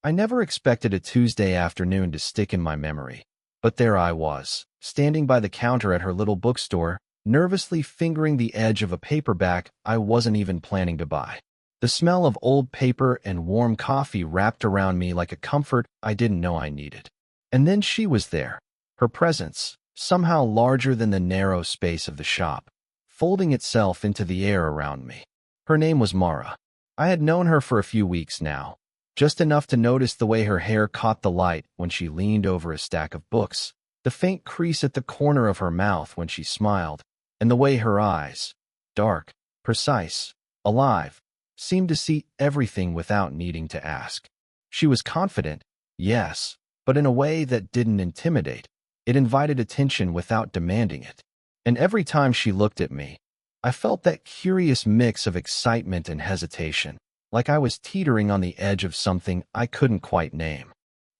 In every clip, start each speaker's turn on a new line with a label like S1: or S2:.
S1: I never expected a Tuesday afternoon to stick in my memory. But there I was, standing by the counter at her little bookstore, nervously fingering the edge of a paperback I wasn't even planning to buy. The smell of old paper and warm coffee wrapped around me like a comfort I didn't know I needed. And then she was there, her presence, somehow larger than the narrow space of the shop, folding itself into the air around me. Her name was Mara. I had known her for a few weeks now, just enough to notice the way her hair caught the light when she leaned over a stack of books, the faint crease at the corner of her mouth when she smiled, and the way her eyes, dark, precise, alive, seemed to see everything without needing to ask. She was confident, yes, but in a way that didn't intimidate. It invited attention without demanding it. And every time she looked at me, I felt that curious mix of excitement and hesitation, like I was teetering on the edge of something I couldn't quite name.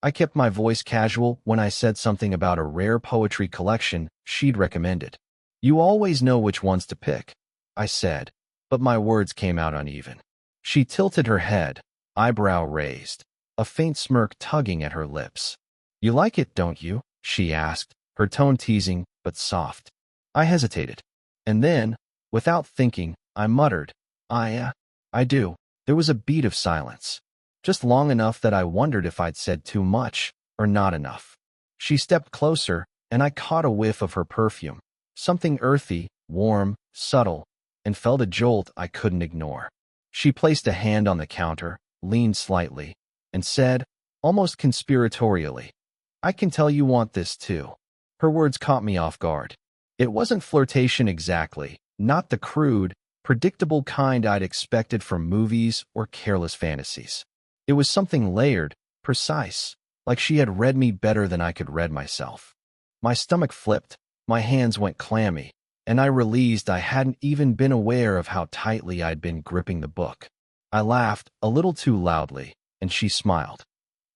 S1: I kept my voice casual when I said something about a rare poetry collection she'd recommended. "You always know which ones to pick," I said, but my words came out uneven. She tilted her head, eyebrow raised, a faint smirk tugging at her lips. "You like it, don't you?" she asked, her tone teasing but soft. I hesitated. And then, without thinking, I muttered, I do." There was a beat of silence, just long enough that I wondered if I'd said too much or not enough. She stepped closer, and I caught a whiff of her perfume, something earthy, warm, subtle, and felt a jolt I couldn't ignore. She placed a hand on the counter, leaned slightly, and said, almost conspiratorially, "I can tell you want this too." Her words caught me off guard. It wasn't flirtation exactly, not the crude, predictable kind I'd expected from movies or careless fantasies. It was something layered, precise, like she had read me better than I could read myself. My stomach flipped, my hands went clammy, and I realized I hadn't even been aware of how tightly I'd been gripping the book. I laughed, a little too loudly, and she smiled.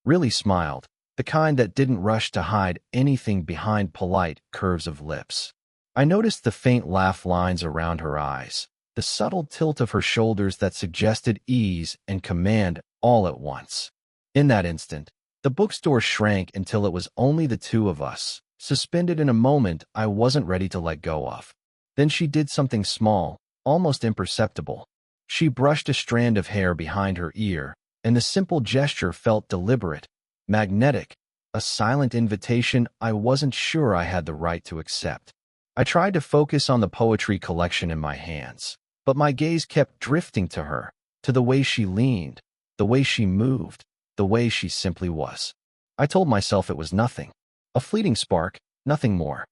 S1: Really smiled, the kind that didn't rush to hide anything behind polite curves of lips. I noticed the faint laugh lines around her eyes, the subtle tilt of her shoulders that suggested ease and command all at once. In that instant, the bookstore shrank until it was only the two of us, suspended in a moment I wasn't ready to let go of. Then she did something small, almost imperceptible. She brushed a strand of hair behind her ear, and the simple gesture felt deliberate, magnetic, a silent invitation I wasn't sure I had the right to accept. I tried to focus on the poetry collection in my hands, but my gaze kept drifting to her, to the way she leaned, the way she moved, the way she simply was. I told myself it was nothing, a fleeting spark, nothing more.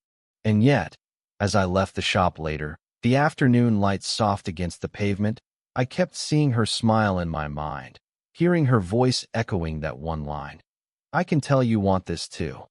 S1: And yet, as I left the shop later, the afternoon light soft against the pavement, I kept seeing her smile in my mind, hearing her voice echoing that one line. "I can tell you want this too."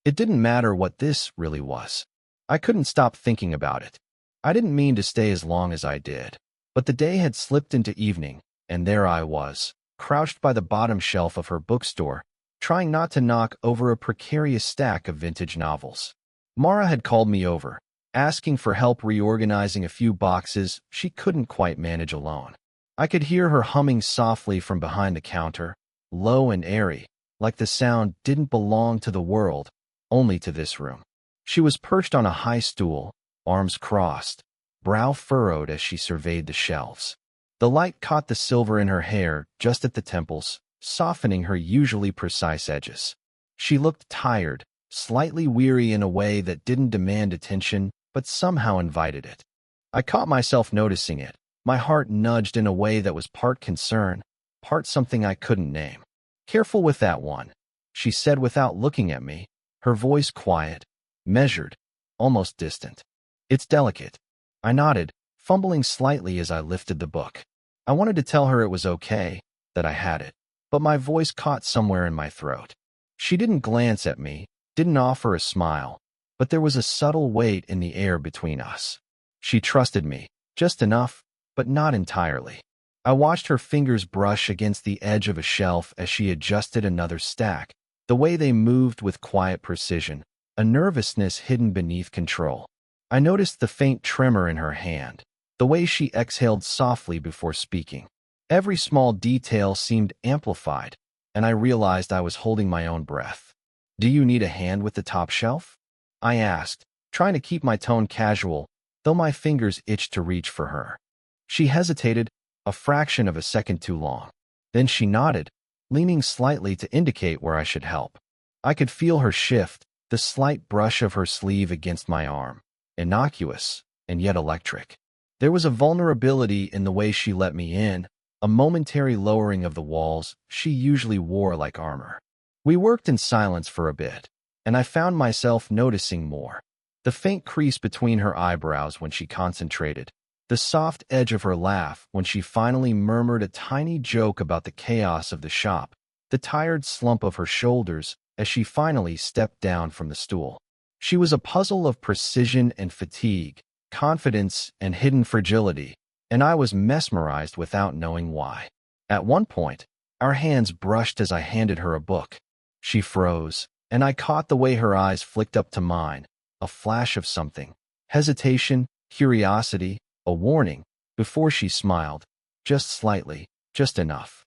S1: It didn't matter what this really was. I couldn't stop thinking about it. I didn't mean to stay as long as I did, but the day had slipped into evening, and there I was, crouched by the bottom shelf of her bookstore, trying not to knock over a precarious stack of vintage novels. Mara had called me over, asking for help reorganizing a few boxes she couldn't quite manage alone. I could hear her humming softly from behind the counter, low and airy, like the sound didn't belong to the world, only to this room. She was perched on a high stool, arms crossed, brow furrowed as she surveyed the shelves. The light caught the silver in her hair just at the temples, softening her usually precise edges. She looked tired, slightly weary in a way that didn't demand attention but somehow invited it. I caught myself noticing it. My heart nudged in a way that was part concern, part something I couldn't name. "Careful with that one," she said without looking at me, her voice quiet, measured, almost distant. "It's delicate." I nodded, fumbling slightly as I lifted the book. I wanted to tell her it was okay, that I had it, but my voice caught somewhere in my throat. She didn't glance at me, didn't offer a smile, but there was a subtle weight in the air between us. She trusted me, just enough, but not entirely. I watched her fingers brush against the edge of a shelf as she adjusted another stack, the way they moved with quiet precision, a nervousness hidden beneath control. I noticed the faint tremor in her hand, the way she exhaled softly before speaking. Every small detail seemed amplified, and I realized I was holding my own breath. "Do you need a hand with the top shelf?" I asked, trying to keep my tone casual, though my fingers itched to reach for her. She hesitated, a fraction of a second too long. Then she nodded, leaning slightly to indicate where I should help. I could feel her shift, the slight brush of her sleeve against my arm, innocuous and yet electric. There was a vulnerability in the way she let me in, a momentary lowering of the walls she usually wore like armor. We worked in silence for a bit, and I found myself noticing more. The faint crease between her eyebrows when she concentrated, the soft edge of her laugh when she finally murmured a tiny joke about the chaos of the shop, the tired slump of her shoulders as she finally stepped down from the stool. She was a puzzle of precision and fatigue, confidence and hidden fragility, and I was mesmerized without knowing why. At one point, our hands brushed as I handed her a book. She froze, and I caught the way her eyes flicked up to mine, a flash of something, hesitation, curiosity, a warning, before she smiled, just slightly, just enough.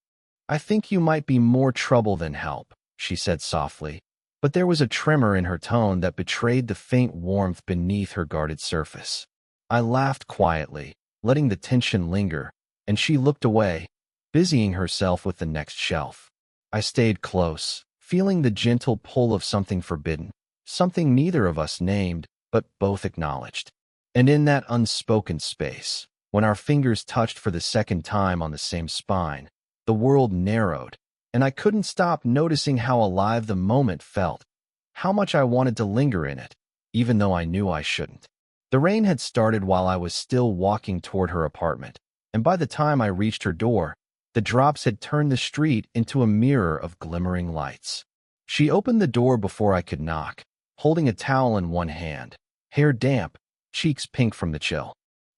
S1: "I think you might be more trouble than help," she said softly, but there was a tremor in her tone that betrayed the faint warmth beneath her guarded surface. I laughed quietly, letting the tension linger, and she looked away, busying herself with the next shelf. I stayed close, feeling the gentle pull of something forbidden, something neither of us named, but both acknowledged. And in that unspoken space, when our fingers touched for the second time on the same spine, the world narrowed, and I couldn't stop noticing how alive the moment felt, how much I wanted to linger in it, even though I knew I shouldn't. The rain had started while I was still walking toward her apartment, and by the time I reached her door, the drops had turned the street into a mirror of glimmering lights. She opened the door before I could knock, holding a towel in one hand, hair damp, cheeks pink from the chill.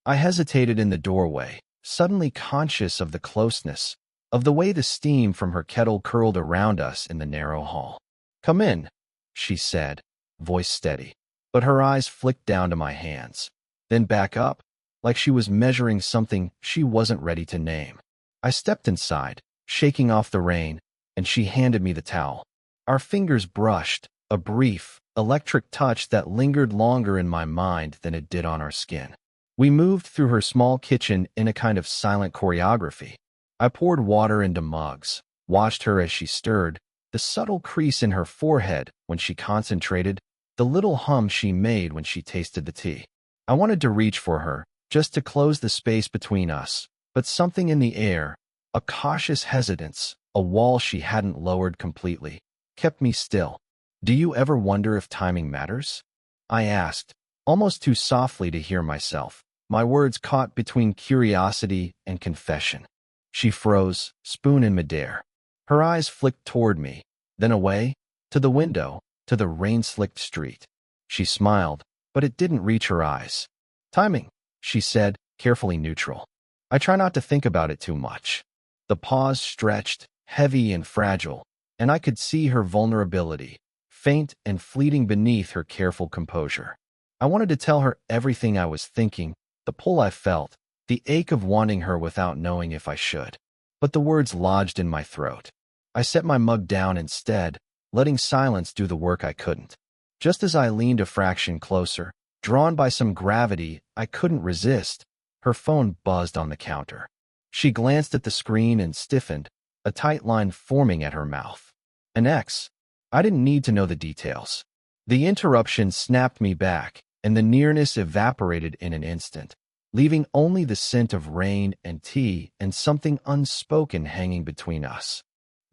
S1: I hesitated in the doorway, suddenly conscious of the closeness, of the way the steam from her kettle curled around us in the narrow hall. "Come in," she said, voice steady, but her eyes flicked down to my hands, then back up, like she was measuring something she wasn't ready to name. I stepped inside, shaking off the rain, and she handed me the towel. Our fingers brushed, a brief, electric touch that lingered longer in my mind than it did on our skin. We moved through her small kitchen in a kind of silent choreography. I poured water into mugs, watched her as she stirred, the subtle crease in her forehead when she concentrated, the little hum she made when she tasted the tea. I wanted to reach for her, just to close the space between us, but something in the air, a cautious hesitance, a wall she hadn't lowered completely, kept me still. "Do you ever wonder if timing matters?" I asked, almost too softly to hear myself, my words caught between curiosity and confession. She froze, spoon in midair. Her eyes flicked toward me, then away, to the window, to the rain-slicked street. She smiled, but it didn't reach her eyes. "Timing," she said, carefully neutral. "I try not to think about it too much." The pause stretched, heavy and fragile, and I could see her vulnerability, faint and fleeting beneath her careful composure. I wanted to tell her everything I was thinking, the pull I felt, the ache of wanting her without knowing if I should. But the words lodged in my throat. I set my mug down instead, letting silence do the work I couldn't. Just as I leaned a fraction closer, drawn by some gravity I couldn't resist, her phone buzzed on the counter. She glanced at the screen and stiffened, a tight line forming at her mouth. An ex. I didn't need to know the details. The interruption snapped me back, and the nearness evaporated in an instant, leaving only the scent of rain and tea and something unspoken hanging between us.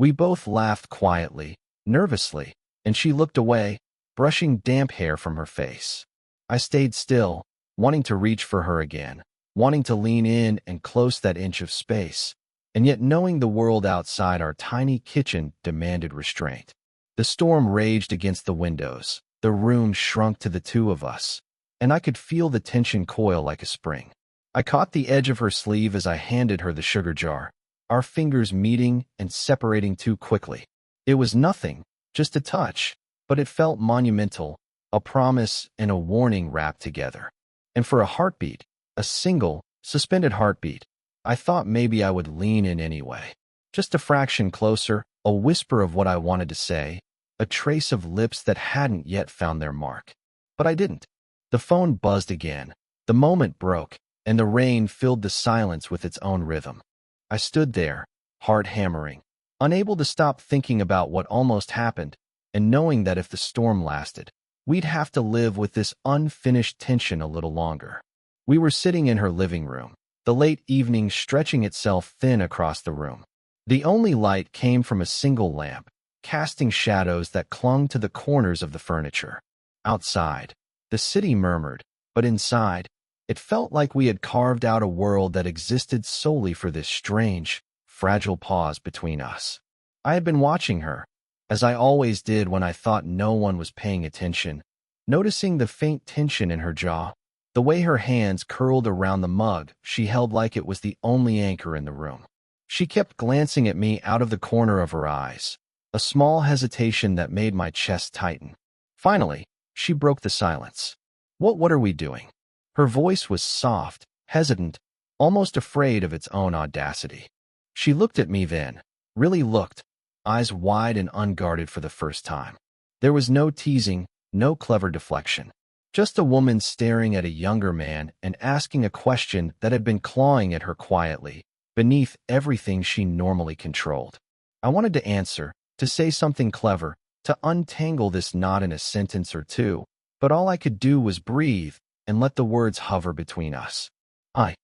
S1: We both laughed quietly, nervously, and she looked away, brushing damp hair from her face. I stayed still, wanting to reach for her again, wanting to lean in and close that inch of space, and yet knowing the world outside our tiny kitchen demanded restraint. The storm raged against the windows, the room shrunk to the two of us, and I could feel the tension coil like a spring. I caught the edge of her sleeve as I handed her the sugar jar, our fingers meeting and separating too quickly. It was nothing, just a touch, but it felt monumental, a promise and a warning wrapped together. And for a heartbeat, a single, suspended heartbeat, I thought maybe I would lean in anyway. Just a fraction closer, a whisper of what I wanted to say, a trace of lips that hadn't yet found their mark. But I didn't. The phone buzzed again. The moment broke, and the rain filled the silence with its own rhythm. I stood there, heart hammering, unable to stop thinking about what almost happened, and knowing that if the storm lasted, we'd have to live with this unfinished tension a little longer. We were sitting in her living room, the late evening stretching itself thin across the room. The only light came from a single lamp, casting shadows that clung to the corners of the furniture. Outside, the city murmured, but inside, it felt like we had carved out a world that existed solely for this strange, fragile pause between us. I had been watching her, as I always did when I thought no one was paying attention, noticing the faint tension in her jaw, the way her hands curled around the mug she held like it was the only anchor in the room. She kept glancing at me out of the corner of her eyes, a small hesitation that made my chest tighten. Finally, she broke the silence. What are we doing?" Her voice was soft, hesitant, almost afraid of its own audacity. She looked at me then, really looked, eyes wide and unguarded for the first time. There was no teasing, no clever deflection. Just a woman staring at a younger man and asking a question that had been clawing at her quietly, beneath everything she normally controlled. I wanted to answer, to say something clever, to untangle this knot in a sentence or two, but all I could do was breathe and let the words hover between us. I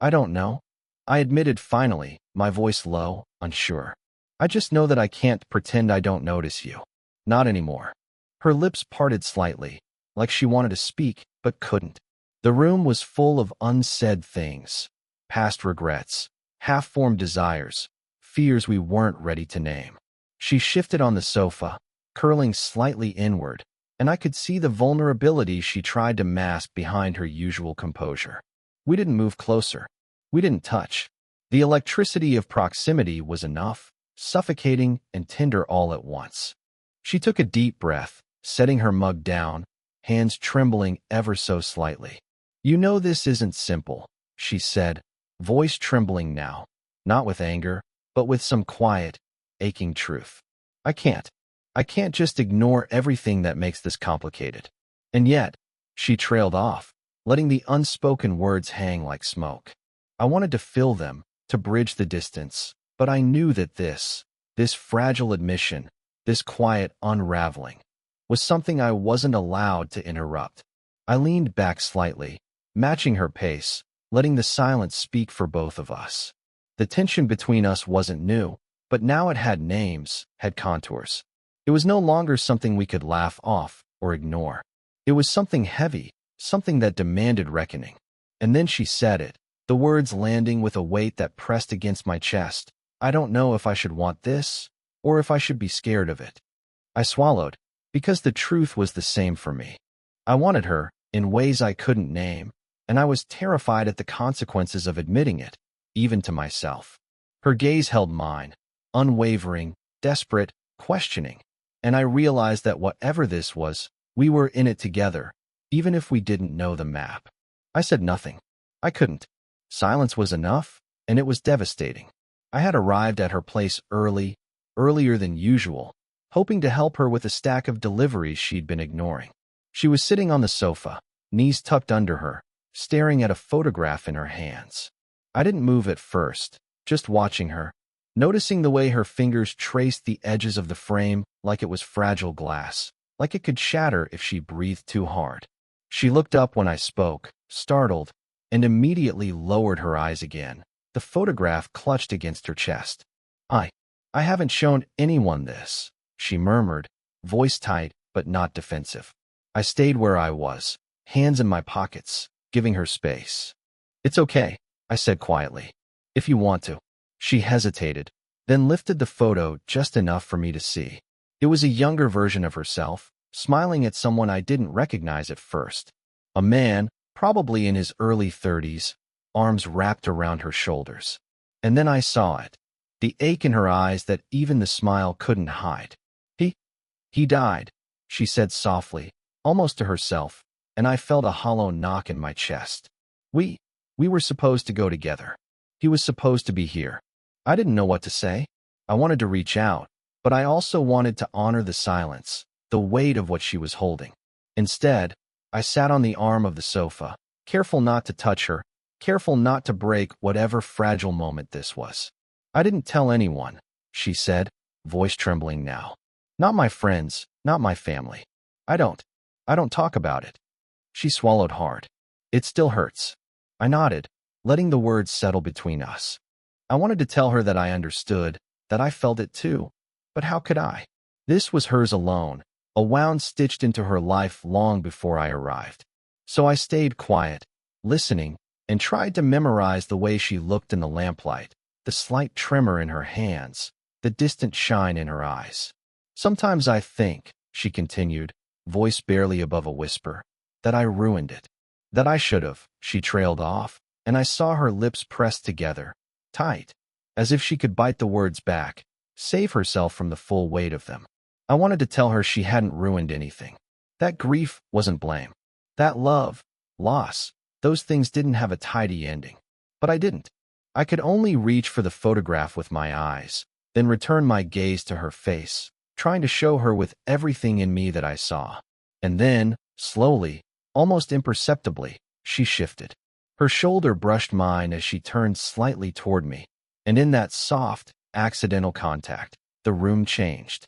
S1: don't know," I admitted finally, my voice low, unsure. "I just know that I can't pretend I don't notice you. Not anymore." Her lips parted slightly, like she wanted to speak, but couldn't. The room was full of unsaid things, past regrets, half-formed desires, fears we weren't ready to name. She shifted on the sofa, curling slightly inward, and I could see the vulnerability she tried to mask behind her usual composure. We didn't move closer. We didn't touch. The electricity of proximity was enough, suffocating and tender all at once. She took a deep breath, setting her mug down, hands trembling ever so slightly. "You know this isn't simple," she said, voice trembling now, not with anger, but with some quiet, aching truth. I can't just ignore everything that makes this complicated." And yet, she trailed off, letting the unspoken words hang like smoke. I wanted to fill them, to bridge the distance, but I knew that this fragile admission, this quiet unraveling, was something I wasn't allowed to interrupt. I leaned back slightly, matching her pace, letting the silence speak for both of us. The tension between us wasn't new, but now it had names, had contours. It was no longer something we could laugh off or ignore. It was something heavy, something that demanded reckoning. And then she said it, the words landing with a weight that pressed against my chest. "I don't know if I should want this, or if I should be scared of it." I swallowed, because the truth was the same for me. I wanted her, in ways I couldn't name, and I was terrified at the consequences of admitting it, even to myself. Her gaze held mine, unwavering, desperate, questioning, and I realized that whatever this was, we were in it together, even if we didn't know the map. I said nothing. I couldn't. Silence was enough, and it was devastating. I had arrived at her place earlier than usual, hoping to help her with a stack of deliveries she'd been ignoring. She was sitting on the sofa, knees tucked under her, staring at a photograph in her hands. I didn't move at first, just watching her, noticing the way her fingers traced the edges of the frame like it was fragile glass, like it could shatter if she breathed too hard. She looked up when I spoke, startled, and immediately lowered her eyes again, the photograph clutched against her chest. I haven't shown anyone this," she murmured, voice tight but not defensive. I stayed where I was, hands in my pockets, giving her space. "It's okay," I said quietly. "If you want to." She hesitated, then lifted the photo just enough for me to see. It was a younger version of herself, smiling at someone I didn't recognize at first. A man, probably in his early 30s, arms wrapped around her shoulders. And then I saw it, the ache in her eyes that even the smile couldn't hide. He died," she said softly, almost to herself, and I felt a hollow knock in my chest. We were supposed to go together. He was supposed to be here. I didn't know what to say. I wanted to reach out, but I also wanted to honor the silence, the weight of what she was holding. Instead, I sat on the arm of the sofa, careful not to touch her, careful not to break whatever fragile moment this was. I didn't tell anyone, she said, voice trembling now. Not my friends, not my family. I don't talk about it. She swallowed hard. It still hurts. I nodded, letting the words settle between us. I wanted to tell her that I understood, that I felt it too. But how could I? This was hers alone, a wound stitched into her life long before I arrived. So I stayed quiet, listening, and tried to memorize the way she looked in the lamplight, the slight tremor in her hands, the distant shine in her eyes. Sometimes I think, she continued, voice barely above a whisper, that I ruined it. That I should have, she trailed off, and I saw her lips pressed together, tight, as if she could bite the words back, save herself from the full weight of them. I wanted to tell her she hadn't ruined anything. That grief wasn't blame. That love, loss, those things didn't have a tidy ending. But I didn't. I could only reach for the photograph with my eyes, then return my gaze to her face, trying to show her with everything in me that I saw. And then, slowly, almost imperceptibly, she shifted. Her shoulder brushed mine as she turned slightly toward me, and in that soft, accidental contact, the room changed.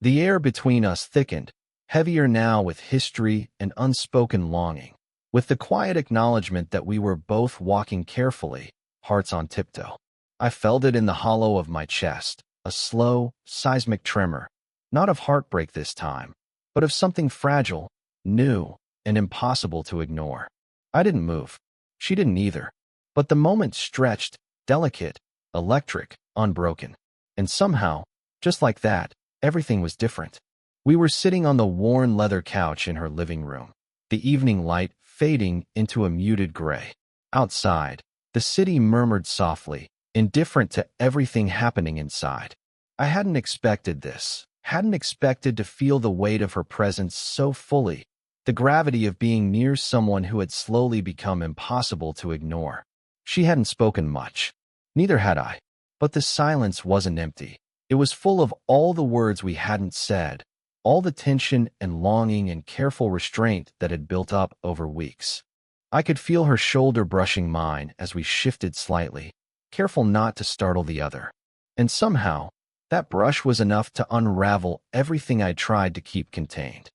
S1: The air between us thickened, heavier now with history and unspoken longing, with the quiet acknowledgement that we were both walking carefully, hearts on tiptoe. I felt it in the hollow of my chest, a slow, seismic tremor, not of heartbreak this time, but of something fragile, new, and impossible to ignore. I didn't move. She didn't either. But the moment stretched, delicate, electric, unbroken. And somehow, just like that, everything was different. We were sitting on the worn leather couch in her living room, the evening light fading into a muted gray. Outside, the city murmured softly, indifferent to everything happening inside. I hadn't expected this, hadn't expected to feel the weight of her presence so fully, the gravity of being near someone who had slowly become impossible to ignore. She hadn't spoken much. Neither had I. But the silence wasn't empty. It was full of all the words we hadn't said, all the tension and longing and careful restraint that had built up over weeks. I could feel her shoulder brushing mine as we shifted slightly, careful not to startle the other. And somehow, that brush was enough to unravel everything I tried to keep contained.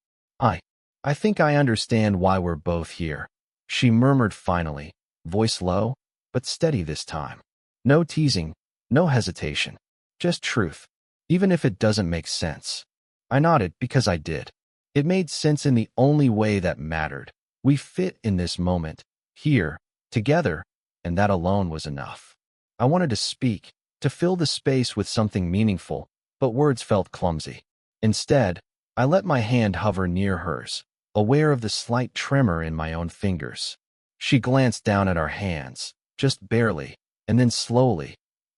S1: I think I understand why we're both here, she murmured finally, voice low, but steady this time. No teasing, no hesitation, just truth, even if it doesn't make sense. I nodded because I did. It made sense in the only way that mattered. We fit in this moment, here, together, and that alone was enough. I wanted to speak, to fill the space with something meaningful, but words felt clumsy. Instead, I let my hand hover near hers, aware of the slight tremor in my own fingers. She glanced down at our hands, just barely, and then slowly,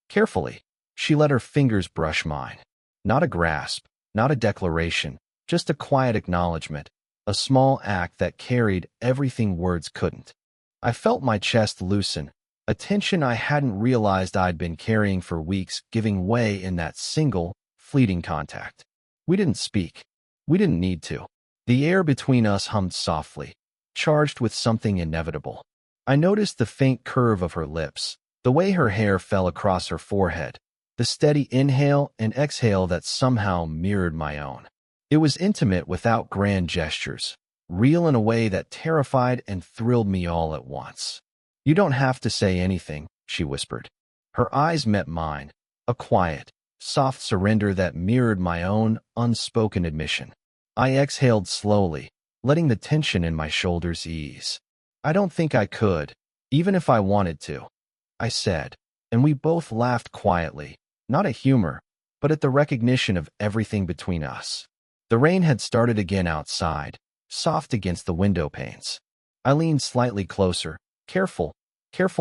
S1: carefully, she let her fingers brush mine. Not a grasp, not a declaration, just a quiet acknowledgement, a small act that carried everything words couldn't. I felt my chest loosen, a tension I hadn't realized I'd been carrying for weeks giving way in that single, fleeting contact. We didn't speak. We didn't need to. The air between us hummed softly, charged with something inevitable. I noticed the faint curve of her lips, the way her hair fell across her forehead, the steady inhale and exhale that somehow mirrored my own. It was intimate without grand gestures, real in a way that terrified and thrilled me all at once. You don't have to say anything, she whispered. Her eyes met mine, a quiet, soft surrender that mirrored my own unspoken admission. I exhaled slowly, letting the tension in my shoulders ease. I don't think I could, even if I wanted to, I said, and we both laughed quietly, not at humor, but at the recognition of everything between us. The rain had started again outside, soft against the window panes. I leaned slightly closer, careful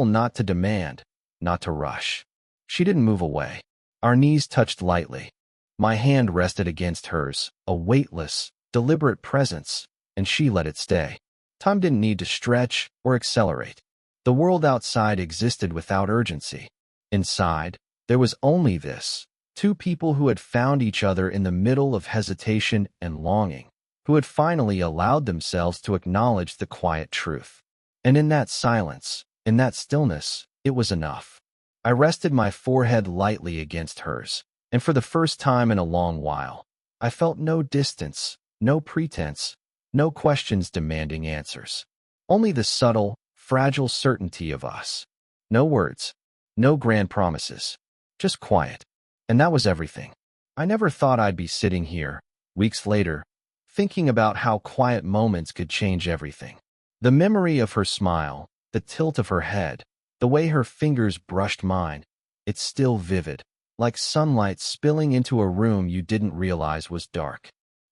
S1: not to demand, not to rush. She didn't move away. Our knees touched lightly. My hand rested against hers, a weightless, deliberate presence, and she let it stay. Time didn't need to stretch or accelerate. The world outside existed without urgency. Inside, there was only this, Two people who had found each other in the middle of hesitation and longing, who had finally allowed themselves to acknowledge the quiet truth. And in that silence, in that stillness, it was enough. I rested my forehead lightly against hers, and for the first time in a long while, I felt no distance, no pretense, no questions demanding answers. Only the subtle, fragile certainty of us. No words, no grand promises, just quiet. And that was everything. I never thought I'd be sitting here, weeks later, thinking about how quiet moments could change everything. The memory of her smile, the tilt of her head, the way her fingers brushed mine, it's still vivid, like sunlight spilling into a room you didn't realize was dark.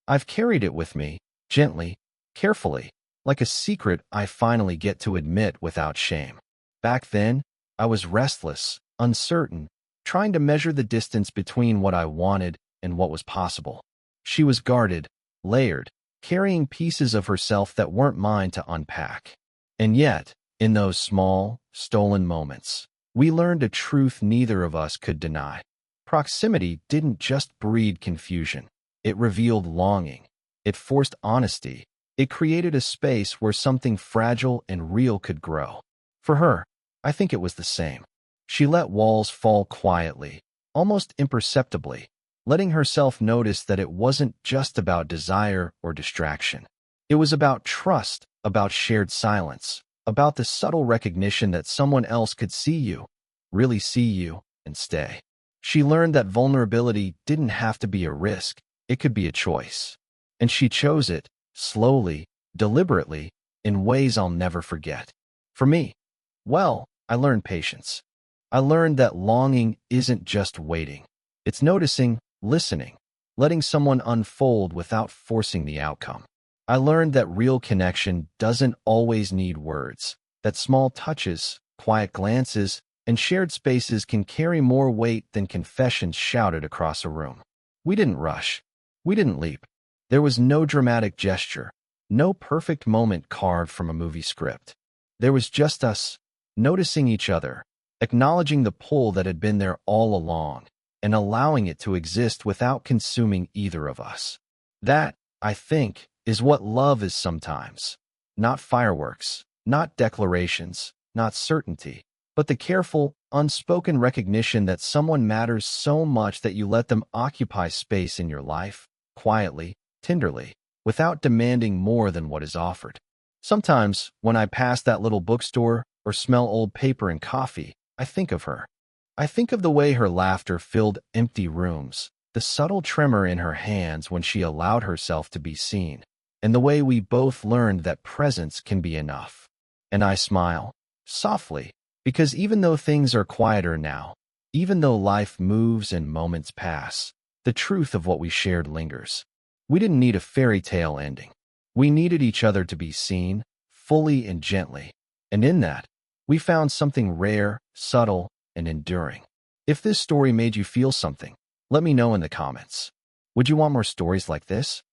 S1: I've carried it with me, gently, carefully, like a secret I finally get to admit without shame. Back then, I was restless, uncertain, trying to measure the distance between what I wanted and what was possible. She was guarded, layered, carrying pieces of herself that weren't mine to unpack. And yet, in those small, stolen moments, we learned a truth neither of us could deny. Proximity didn't just breed confusion. It revealed longing. It forced honesty. It created a space where something fragile and real could grow. For her, I think it was the same. She let walls fall quietly, almost imperceptibly, letting herself notice that it wasn't just about desire or distraction. It was about trust, about shared silence, about the subtle recognition that someone else could see you, really see you, and stay. She learned that vulnerability didn't have to be a risk, it could be a choice. And she chose it, slowly, deliberately, in ways I'll never forget. For me, well, I learned patience. I learned that longing isn't just waiting. It's noticing, listening, letting someone unfold without forcing the outcome. I learned that real connection doesn't always need words, that small touches, quiet glances, and shared spaces can carry more weight than confessions shouted across a room. We didn't rush. We didn't leap. There was no dramatic gesture, no perfect moment carved from a movie script. There was just us, noticing each other, acknowledging the pull that had been there all along, and allowing it to exist without consuming either of us. That, I think, is what love is sometimes. Not fireworks, not declarations, not certainty, but the careful, unspoken recognition that someone matters so much that you let them occupy space in your life, quietly, tenderly, without demanding more than what is offered. Sometimes, when I pass that little bookstore or smell old paper and coffee, I think of her. I think of the way her laughter filled empty rooms, the subtle tremor in her hands when she allowed herself to be seen, and the way we both learned that presence can be enough. And I smile, softly, because even though things are quieter now, even though life moves and moments pass, the truth of what we shared lingers. We didn't need a fairy tale ending. We needed each other to be seen, fully and gently. And in that, we found something rare, subtle, and enduring. If this story made you feel something, let me know in the comments. Would you want more stories like this?